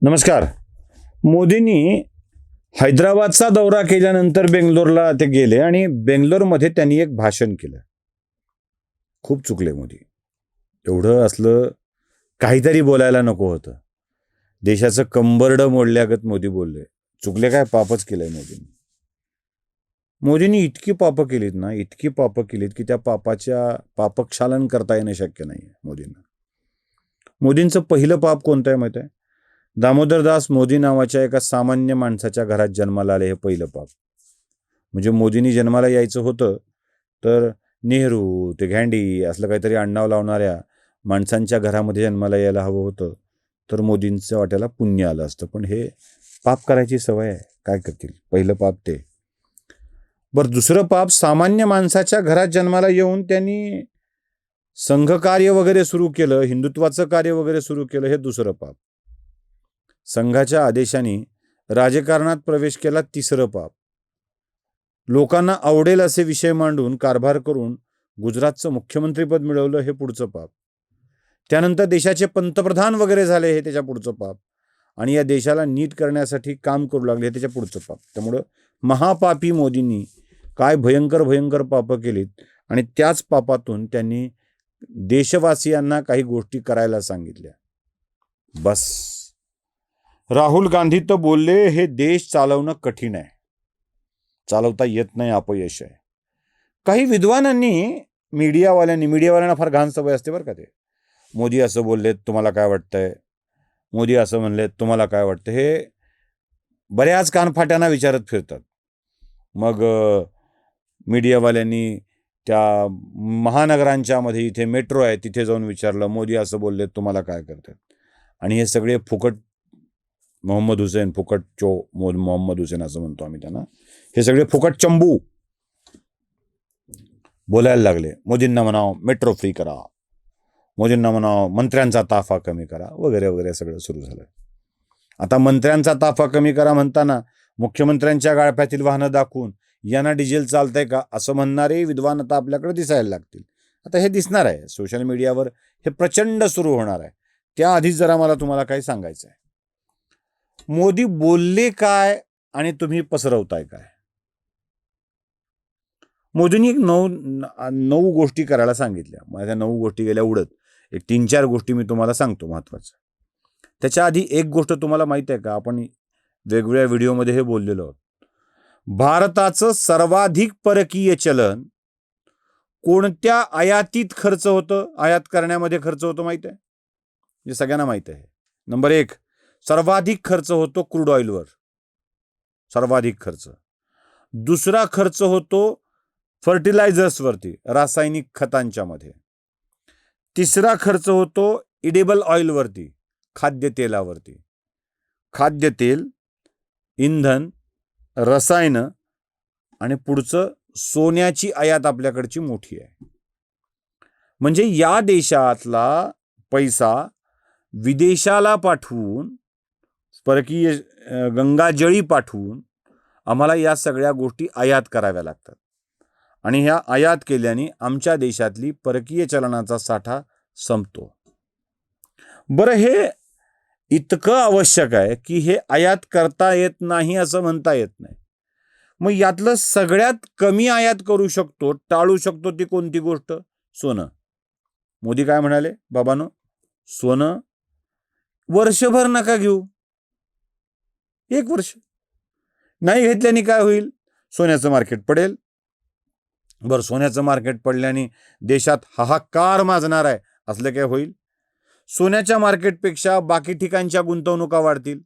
नमस्कार. मोदींनी हैदराबादचा दौरा केल्यानंतर बेंगलोरला ते गेले आणि बेंगलोरमध्ये त्यांनी एक भाषण केलं. खूप चुकले मोदी. एवढं असलं काहीतरी बोलायला नको होतं. देशाचं कंबरडं मोडल्यागत मोदी बोलले. चुकले काय? पापच केलंय मोदींनी. मोदींनी इतकी पापं केलीत ना, इतकी पापं केलीत की त्या पापक्षालन करता येणं शक्य नाही मोदींना. मोदींचं पहिलं पाप कोणतं आहे माहिती आहे? दामोदरदास मोदी नावाच्या एका सामान्य माणसाच्या घरात जन्माला आले. हे पहिलं पाप. म्हणजे मोदींनी जन्माला यायचं होतं तर नेहरू ते घँडी असलं काहीतरी आडनाव लावणाऱ्या माणसांच्या घरामध्ये जन्माला यायला हवं होतं, तर मोदींच्या वाट्याला पुण्य आलं असतं. पण हे पाप करायची सवय आहे, काय करतील. पहिलं पाप ते. बरं, दुसरं पाप, सामान्य माणसाच्या घरात जन्माला येऊन त्यांनी संघकार्य वगैरे सुरू केलं, हिंदुत्वाचं कार्य वगैरे सुरू केलं. हे दुसरं पाप. संघाच्या आदेशाने राजकारणात प्रवेश केला. तिसरं पाप. लोकांना आवडेल असे विषय मांडून कारभार करून गुजरातचं मुख्यमंत्रीपद मिळवलं. हे पुढचं पाप. त्यानंतर देशाचे पंतप्रधान वगैरे झाले. हे त्याच्या पुढचं पाप. आणि या देशाला नीट करण्यासाठी काम करू लागले. हे त्याच्या पुढचं पाप. त्यामुळं महापापी मोदींनी काय भयंकर भयंकर पापं केलीत आणि त्याच पापातून त्यांनी देशवासियांना काही गोष्टी करायला सांगितल्या. बस. राहुल गांधी तर बोलले, हे देश चालवणं कठीण आहे, चालवता येत नाही, अपयश आहे. काही विद्वानांनी मीडियावाल्यांना फार घाण सवय असते बरं का. ते मोदी असं बोललेत, तुम्हाला काय वाटतंय? मोदी असं म्हणलेत, तुम्हाला काय वाटतं? हे बऱ्याच कानफाट्यांना विचारत फिरतात. मग मीडियावाल्यांनी त्या महानगरांच्या मध्ये इथे मेट्रो आहे तिथे जाऊन विचारलं, मोदी असं बोललेत, तुम्हाला काय करतात? आणि हे सगळे फुकट मोहम्मद हुसेन, फुकट मोहम्मद हुसेन असं म्हणतो आम्ही त्यांना, हे सगळे फुकट चंबू बोलायला लागले. मोदींना म्हणावं मेट्रो फ्री करा, मोदींना म्हणावं मंत्र्यांचा ताफा कमी करा, वगैरे वगैरे सगळं सुरू झालं. आता मंत्र्यांचा ताफा कमी करा म्हणताना मुख्यमंत्र्यांच्या गाळप्यातील वाहनं दाखवून यांना डिझेल चालतंय का असं म्हणणारे विद्वान आता आपल्याकडे दिसायला लागतील. आता हे दिसणार आहे सोशल मीडियावर, हे प्रचंड सुरू होणार आहे. त्याआधीच जरा मला तुम्हाला काही सांगायचं आहे. मोदी बोलले काय आणि तुम्ही पसरवताय काय? मोदींनी एक नऊ गोष्टी करायला सांगितल्या. माझ्या 9 गोष्टी गेल्या उडत. एक 3-4 गोष्टी मी तुम्हाला सांगतो महत्वाचं. त्याच्या आधी एक गोष्ट तुम्हाला माहिती आहे का? आपण वेगवेगळ्या व्हिडिओमध्ये हे बोललेलो आहोत. भारताचं सर्वाधिक परकीय चलन कोणत्या आयातीत खर्च होतं, आयात करण्यामध्ये खर्च होतो माहिती आहे? हे सगळ्यांना माहिती आहे. नंबर 1, सर्वाधिक खर्च होतो क्रूड ऑइलवर, सर्वाधिक खर्च. दुसरा खर्च होतो फर्टिलायझर्सवरती, रासायनिक खतांच्या मध्ये. तिसरा खर्च होतो इडेबल ऑइलवरती, खाद्यतेलावरती. खाद्यतेल, इंधन, रसायनं आणि पुढचं सोन्याची आयात आपल्याकडची मोठी आहे. म्हणजे या देशातला पैसा विदेशाला पाठवून, परकीय गंगाजळी पाठवून आम्हाला या सगळ्या गोष्टी आयात कराव्या लागतात. आणि ह्या आयात केल्याने आमच्या देशातली परकीय चलनाचा साठा संपतो. बरं, हे इतकं आवश्यक आहे की हे आयात करता येत नाही असं म्हणता येत नाही. मग यातलं सगळ्यात कमी आयात करू शकतो, टाळू शकतो, ती कोणती गोष्ट? सोनं. मोदी काय म्हणाले? बाबांनो, सोनं वर्षभर नका घेऊ, 1 वर्ष. नाही घेतल्याने काय होईल? सोन्याचं मार्केट पडेल. बरं, सोन्याचं मार्केट पडल्याने देशात हाहाकार माजणार आहे, असलं काय होईल? सोन्याच्या मार्केटपेक्षा बाकी ठिकाणच्या गुंतवणुका वाढतील.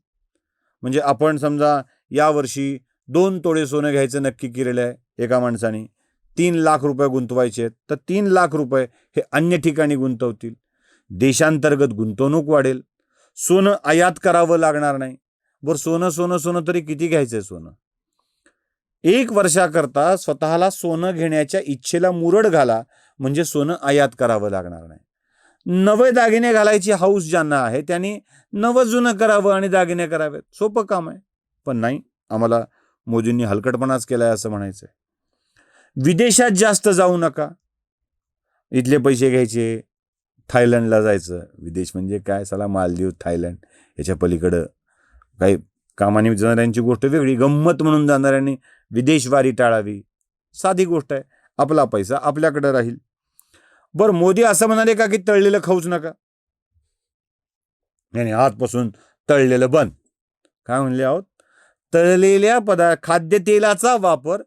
म्हणजे आपण समजा यावर्षी 2 तोळे सोनं घ्यायचं नक्की केलेलं आहे एका माणसाने, 3 लाख रुपये गुंतवायचे आहेत, तर 3 लाख रुपये हे अन्य ठिकाणी गुंतवतील. देशांतर्गत गुंतवणूक वाढेल. सोनं आयात करावं लागणार नाही. बरं, सोनं तरी किती घ्यायचंय सोनं? 1 वर्षाकरता स्वतःला सोनं घेण्याच्या इच्छेला मुरड घाला, म्हणजे सोनं आयात करावं लागणार नाही. नवे दागिने घालायची हौस ज्यांना आहे त्यांनी नवं जुनं करावं आणि दागिने करावेत. सोपं काम आहे. पण नाही, आम्हाला मोदींनी हलकटपणाच केलाय असं म्हणायचंय. विदेशात जास्त जाऊ नका, इथले पैसे घ्यायचे, थायलंडला जायचं. विदेश म्हणजे काय? साला मालदीव, थायलंड, याच्या पलीकडं काही कामाने जाणाऱ्यांची गोष्ट वेगळी, गंमत म्हणून जाणाऱ्यांनी विदेशवारी टाळावी. साधी गोष्ट आहे, आपला पैसा आपल्याकडे राहील. बरं, मोदी असं म्हणाले का की तळलेलं खाऊच नका? नाही, आजपासून तळलेलं बंद. काय म्हणले आहोत? तळलेल्या खाद्यतेलाचा वापर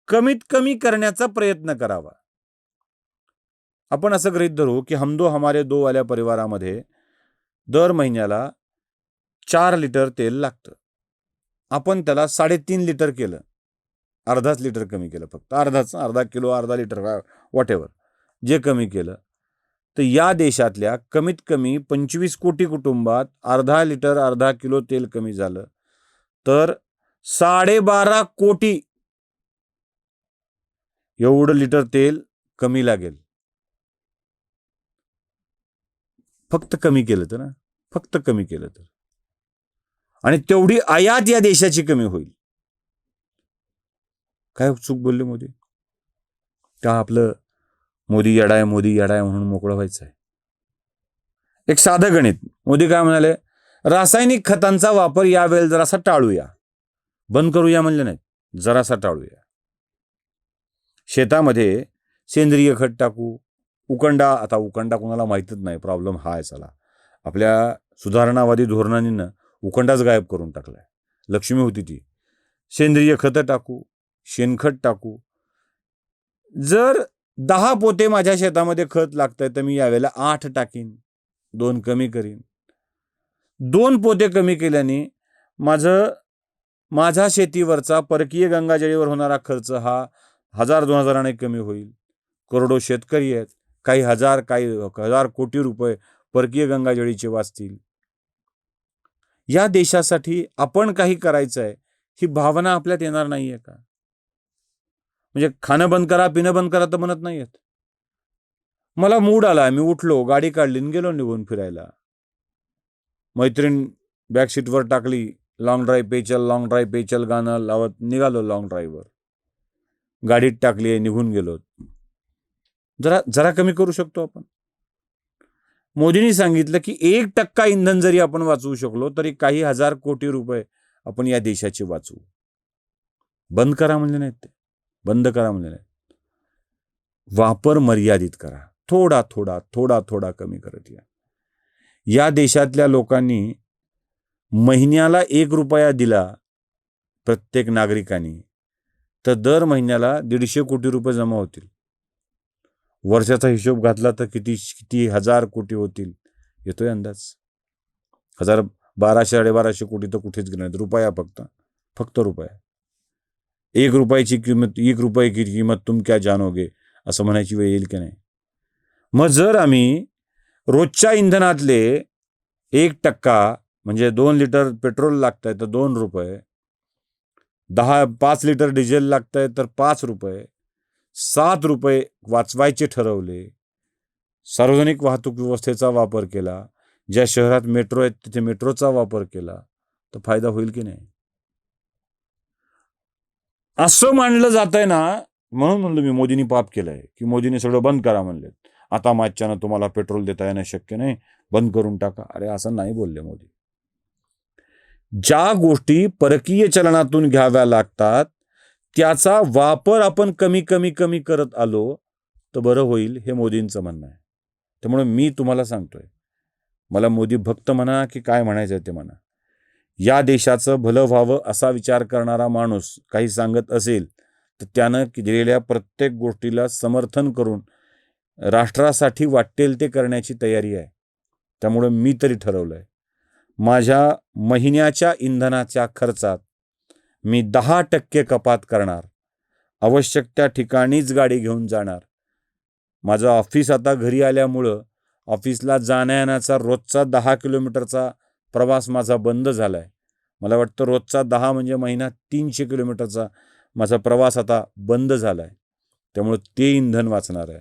कमीत कमी करण्याचा प्रयत्न करावा. आपण असं गृहीत धरू की हम दो हमारे दो वाल्या परिवारामध्ये दर महिन्याला 4 लिटर तेल लागतं. आपण त्याला 3.5 लिटर केलं, अर्धाच लिटर कमी केलं, फक्त अर्धा किलो, अर्धा लिटर, व्हॉट एव्हर, जे कमी केलं, तर या देशातल्या कमीत कमी 25 कोटी कुटुंबात अर्धा लिटर, अर्धा किलो तेल कमी झालं तर 12.5 कोटी एवढं लिटर तेल कमी लागेल. फक्त कमी केलं तर ना, फक्त कमी केलं तर. आणि तेवढी आयात या देशाची कमी होईल. काय चूक बोलले मोदी? का आपलं मोदी येडाय म्हणून मोकळं व्हायचं आहे? एक साधं गणित. मोदी काय म्हणाले? रासायनिक खतांचा वापर यावेळेला जरासा टाळूया. बंद करूया म्हणले नाहीत, जरासा टाळूया. शेतामध्ये सेंद्रिय खत टाकू. आता उकंडा कोणाला माहीतच नाही, प्रॉब्लेम हा आहे. चला, आपल्या सुधारणावादी धोरणांनी उकंडाच गायब करून टाकलाय. लक्ष्मी होती ती. सेंद्रिय खतं टाकू, शेणखत टाकू. जर 10 पोते माझ्या शेतामध्ये खत लागतंय तर मी यावेळेला 8 टाकीन, 2 कमी करीन. 2 पोते कमी केल्याने माझा शेतीवरचा परकीय गंगाजळीवर होणारा खर्च हा 1000-2000 कमी होईल. करोडो शेतकरी आहेत, काही हजार कोटी रुपये परकीय गंगाजळीचे वाचतील. या देशासाठी आपण काही करायचं आहे ही भावना आपल्यात येणार नाहीये का? म्हणजे खाणं बंद करा, पिणं बंद करा तर म्हणत नाहीयेत. मला मूड आला, मी उठलो, गाडी काढली, गेलो निघून फिरायला. मैत्रीण बॅकसीटवर टाकली, लॉंग ड्राईव्ह पेचल गाणं लावत निघालो लॉंग ड्राईव्हवर. गाडीत टाकली, निघून गेलो. जरा कमी करू शकतो आपण. मोदींनी सांगितलं की 1% इंधन जरी आपण वाचवू शकलो तरी काही हजार कोटी रुपये आपण या देशाचे वाचवू. बंद करा म्हणले नाहीत ते, बंद करा म्हणले नाहीत. वापर मर्यादित करा, थोडा कमी करत या. या देशातल्या लोकांनी महिन्याला 1 रुपया दिला प्रत्येक नागरिकांनी तर दर महिन्याला 150 कोटी रुपये जमा होतील. वर्षाचा हिशोब घातला तर किती हजार कोटी होतील, येतोय अंदाज? 1200-1250 कोटी तर कुठेच गेले नाहीत. रुपया, फक्त रुपया. 1 रुपयाची किंमत, 1 रुपये की किंमत तुम क्या जानोगे असं म्हणायची वेळ येईल की नाही? मग जर आम्ही रोजच्या इंधनातले 1% म्हणजे 2 लिटर पेट्रोल लागतंय तर 2 रुपये, 5 लिटर डिझेल लागतंय तर 5 रुपये, 7 रुपये वाचवायचे ठरवले. सार्वजनिक वाहतूक व्यवस्थेचा वापर केला, ज्या शहरात मेट्रो आहेत तिथे मेट्रोचा वापर केला तर फायदा होईल की नाही? असं मानलं जातंय ना, म्हणून म्हणलं मी मोदींनी पाप केलंय की मोदींनी सगळं बंद करा म्हणलेत. आता मागच्यानं तुम्हाला पेट्रोल देता येणं शक्य नाही, बंद करून टाका. अरे असं नाही बोलले मोदी. ज्या गोष्टी परकीय चलनातून घ्याव्या लागतात त्याचा वापर आपण कमी करत आलो तर बरं होईल, हे मोदींचं म्हणणं आहे. त्यामुळे मी तुम्हाला सांगतोय, मला मोदी भक्त म्हणा की काय म्हणायचं ते म्हणा, या देशाचं भलं व्हावं असा विचार करणारा माणूस काही सांगत असेल तर त्यानं दिलेल्या प्रत्येक गोष्टीला समर्थन करून राष्ट्रासाठी वाटेल ते करण्याची तयारी आहे. त्यामुळे मी तरी ठरवलंय, माझ्या महिन्याच्या इंधनाच्या खर्चात मी 10% कपात करणार. आवश्यक त्या ठिकाणीच गाडी घेऊन जाणार. माझं ऑफिस आता घरी आल्यामुळं ऑफिसला जाण्याचा रोजचा 10 किलोमीटरचा प्रवास माझा बंद झालाय. मला वाटतं रोजचा 10 म्हणजे महिना 300 किलोमीटरचा माझा प्रवास आता बंद झालाय. त्यामुळे ते इंधन वाचणार आहे.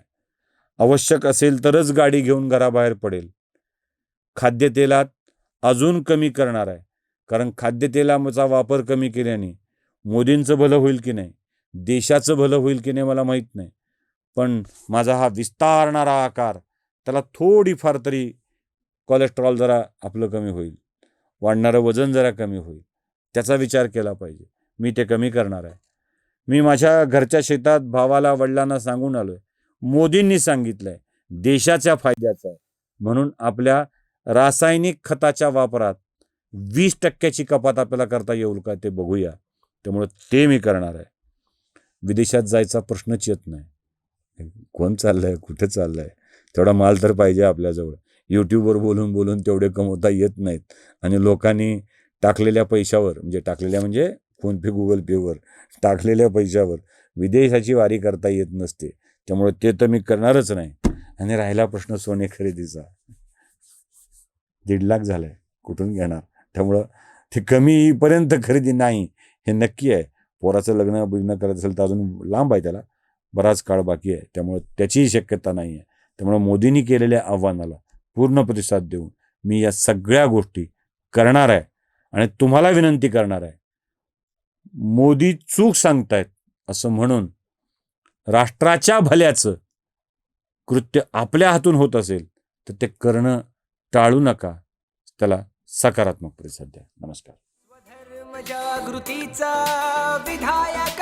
आवश्यक असेल तरच गाडी घेऊन घराबाहेर पडेल. खाद्यतेलात अजून कमी करणार आहे, कारण खाद्यतेलाचा वापर कमी केल्याने मोदींचं भलं होईल की नाही, देशाचं भलं होईल की नाही मला माहीत नाही, पण माझा हा विस्तारणारा आकार त्याला थोडीफार तरी कोलेस्ट्रॉल जरा आपलं कमी होईल. वाढणारं वजन जरा कमी होईल, त्याचा विचार केला पाहिजे. मी ते कमी करणार आहे. मी माझ्या घरच्या शेतात भावाला वडिलांना सांगून आलो आहे, मोदींनी सांगितलं आहे देशाच्या फायद्याचं आहे, म्हणून आपल्या रासायनिक खताच्या वापरात 20% कपात आपल्याला करता येईल का ते बघूया. त्यामुळं ते मी करणार आहे. विदेशात जायचा प्रश्नच येत नाही. कोण चाललंय, कुठे चाललंय, तेवढा माल तर पाहिजे आपल्याजवळ. यूट्यूबवर बोलून बोलून तेवढे कमवता येत नाहीत. आणि लोकांनी टाकलेल्या पैशावर, म्हणजे फोनपे गुगल पेवर टाकलेल्या पैशावर विदेशाची वारी करता येत नसते. त्यामुळे ते तर मी करणारच नाही. आणि राहिला प्रश्न सोने खरेदीचा, 1.5 लाख झालाय, कुठून घेणार. त्यामुळं ते कमी येईपर्यंत खरेदी नाही हे नक्की आहे. पोराचं लग्न करायचं असेल तर अजून लांब आहे, त्याला बराच काळ बाकी आहे. त्यामुळं त्याचीही शक्यता नाही आहे. त्यामुळं मोदींनी केलेल्या आव्हानाला पूर्ण प्रतिसाद देऊन मी या सगळ्या गोष्टी करणार आहे. आणि तुम्हाला विनंती करणार आहे, मोदी चूक सांगतायत असं म्हणून राष्ट्राच्या भल्याचं कृत्य आपल्या हातून होत असेल तर ते करणं टाळू नका. त्याला सकारात्मक प्रतिसाद द्या. नमस्कार. स्वधर्म जागृतीचा विधायक